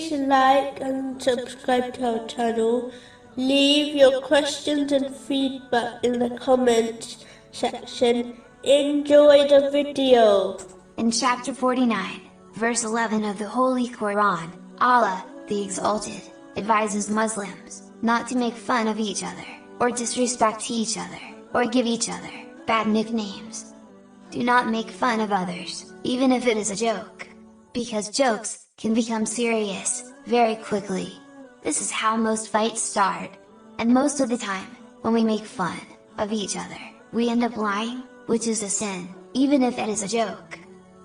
please like and subscribe to our channel. Leave your questions and feedback in the comments section. Enjoy the video. In chapter 49, verse 11 of the Holy Quran, Allah, the Exalted, advises Muslims not to make fun of each other, or disrespect each other, or give each other bad nicknames. Do not make fun of others, even if it is a joke, because jokes can become serious very quickly. This is how most fights start, and most of the time, when we make fun of each other, we end up lying, which is a sin, even if it is a joke.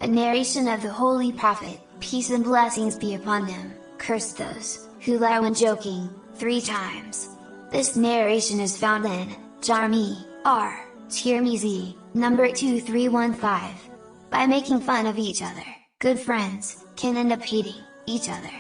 A narration of the Holy Prophet, peace and blessings be upon him, cursed those who lie when joking, 3 times. This narration is found in Jami, R. Tirmizi, number 2315. By making fun of each other, good friends can end up hating each other.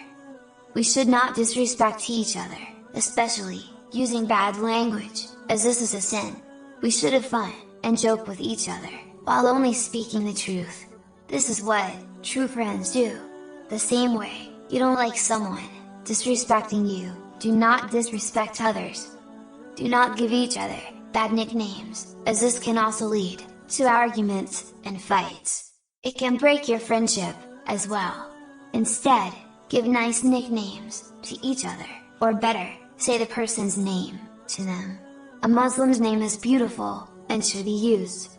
We should not disrespect each other, especially using bad language, as this is a sin. We should have fun and joke with each other, while only speaking the truth. This is what true friends do. The same way you don't like someone disrespecting you, do not disrespect others. Do not give each other bad nicknames, as this can also lead to arguments and fights. It can break your friendship as well. Instead, give nice nicknames to each other, or better, say the person's name to them. A Muslim's name is beautiful, and should be used